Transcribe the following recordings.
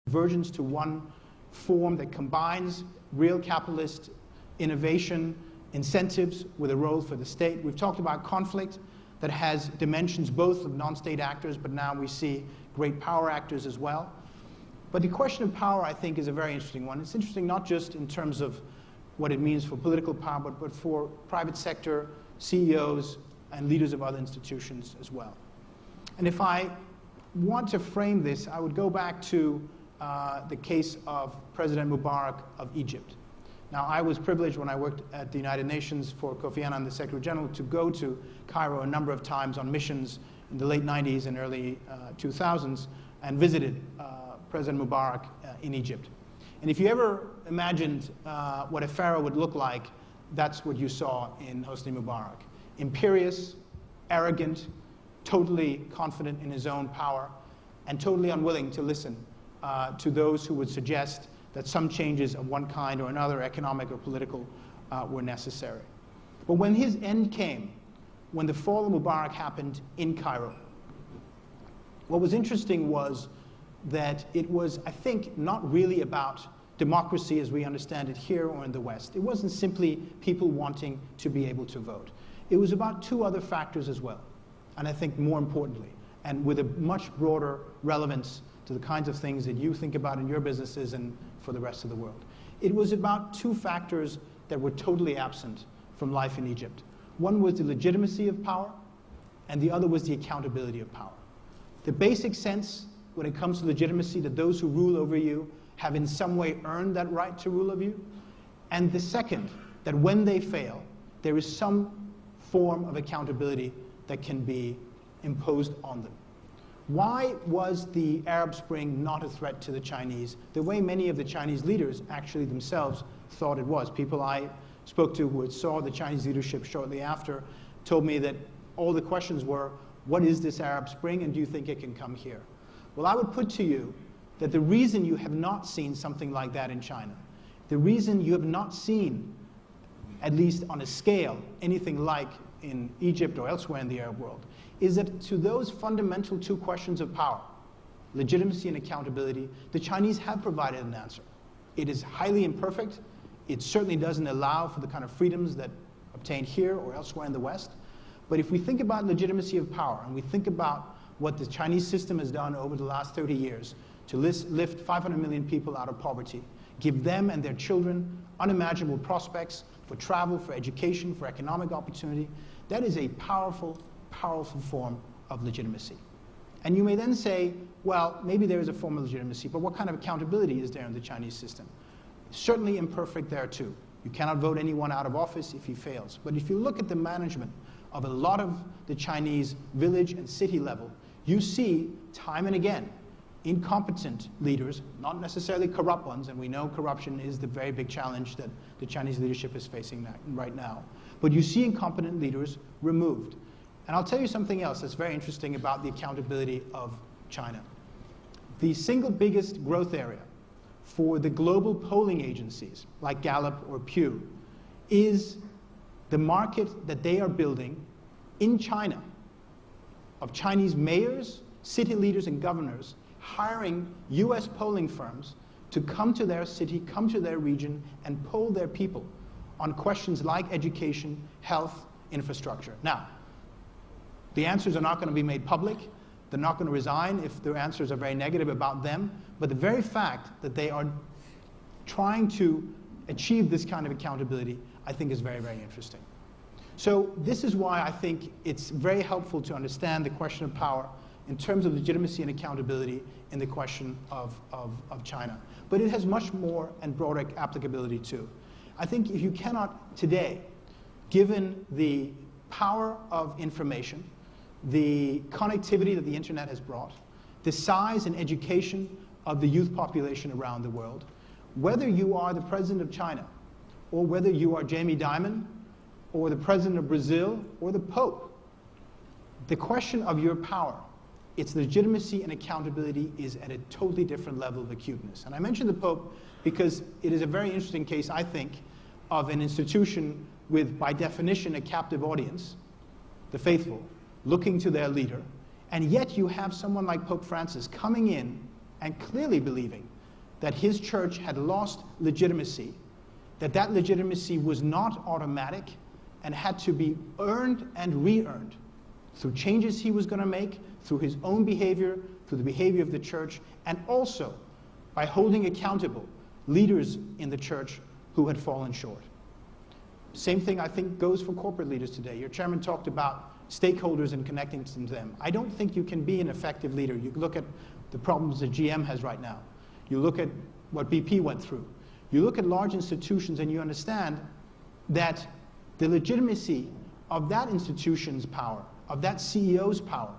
convergence to one form that combines real capitalist innovation, incentives with a role for the state. We've talked about conflict that has dimensions both of non-state actors, but now we see great power actors as well. But the question of power, I think, is a very interesting one. It's interesting not just in terms of what it means for political power, but for private sector CEOs and leaders of other institutions as well. And if I want to frame this, I would go back to the case of President Mubarak of Egypt. Now, I was privileged when I worked at the United Nations for Kofi Annan, the Secretary General, to go to Cairo a number of times on missions in the late 90s and early 2000s and visited President Mubarak in Egypt. And if you ever imagined what a pharaoh would look like, that's what you saw in Hosni Mubarak. Imperious, arrogant, totally confident in his own power, and totally unwilling to listen to those who would suggest that some changes of one kind or another, economic or political, were necessary. But when his end came, when the fall of Mubarak happened in Cairo, what was interesting was that it was, I think, not really about democracy as we understand it here or in the West. It wasn't simply people wanting to be able to vote. It was about two other factors as well, and I think more importantly, and with a much broader relevance to the kinds of things that you think about in your businesses and for the rest of the world. It was about two factors that were totally absent from life in Egypt. One was the legitimacy of power, and the other was the accountability of power. The basic sense when it comes to legitimacy that those who rule over you have in some way earned that right to rule over you, and the second, that when they fail, there is some form of accountability that can be imposed on them. Why was the Arab Spring not a threat to the Chinese the way many of the Chinese leaders actually themselves thought it was? People I spoke to who saw the Chinese leadership shortly after told me that all the questions were, what is this Arab Spring and do you think it can come here? Well, I would put to you that the reason you have not seen something like that in China, the reason you have not seen, at least on a scale, anything like in Egypt or elsewhere in the Arab world, is that to those fundamental two questions of power, legitimacy and accountability, the Chinese have provided an answer. It is highly imperfect. It certainly doesn't allow for the kind of freedoms that obtained here or elsewhere in the West. But if we think about legitimacy of power, and we think about what the Chinese system has done over the last 30 years to lift 500 million people out of poverty, give them and their children unimaginable prospects for travel, for education, for economic opportunity, that is a powerful, powerful form of legitimacy. And you may then say, well, maybe there is a form of legitimacy, but what kind of accountability is there in the Chinese system? Certainly imperfect there too. You cannot vote anyone out of office if he fails. But if you look at the management of a lot of the Chinese village and city level, you see time and again incompetent leaders, not necessarily corrupt ones, and we know corruption is the very big challenge that the Chinese leadership is facing right now. But you see incompetent leaders removed. And I'll tell you something else that's very interesting about the accountability of China. The single biggest growth area for the global polling agencies, like Gallup or Pew, is the market that they are building in China of Chinese mayors, city leaders, and governors hiring US polling firms to come to their city, come to their region, and poll their people on questions like education, health, infrastructure. Now, the answers are not going to be made public. They're not going to resign if their answers are very negative about them. But the very fact that they are trying to achieve this kind of accountability, I think is very, very interesting. So this is why I think it's very helpful to understand the question of power in terms of legitimacy and accountability in the question of China. But it has much more and broader applicability too. I think if you cannot today, given the power of information, the connectivity that the internet has brought, the size and education of the youth population around the world, whether you are the president of China, or whether you are Jamie Dimon, or the president of Brazil, or the Pope, the question of your power, its legitimacy and accountability is at a totally different level of acuteness. And I mentioned the Pope because it is a very interesting case, I think, of an institution with, by definition, a captive audience, the faithful, looking to their leader, and yet you have someone like Pope Francis coming in and clearly believing that his church had lost legitimacy, that legitimacy was not automatic and had to be earned and re-earned through changes he was going to make, through his own behavior, through the behavior of the church, and also by holding accountable leaders in the church who had fallen short. Same thing, I think, goes for corporate leaders today. Your chairman talked about stakeholders and connecting to them. I don't think you can be an effective leader. You look at the problems that GM has right now. You look at what BP went through. You look at large institutions and you understand that the legitimacy of that institution's power, of that CEO's power,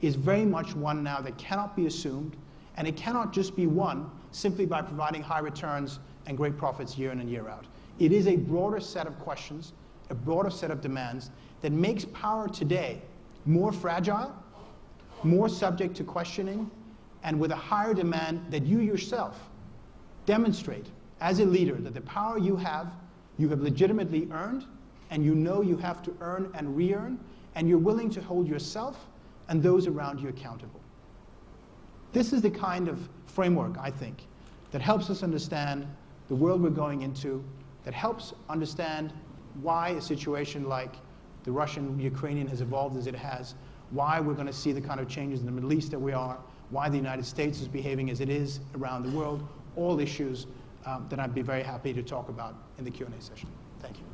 is very much one now that cannot be assumed, and it cannot just be won simply by providing high returns and great profits year in and year out. It is a broader set of questions, a broader set of demands that makes power today more fragile, more subject to questioning, and with a higher demand that you yourself demonstrate as a leader that the power you have legitimately earned, and you know you have to earn and re-earn, and you're willing to hold yourself and those around you accountable. This is the kind of framework, I think, that helps us understand the world we're going into, that helps understand why a situation like the Russian-Ukrainian has evolved as it has, why we're going to see the kind of changes in the Middle East that we are, why the United States is behaving as it is around the world, all issues that I'd be very happy to talk about in the Q&A session. Thank you.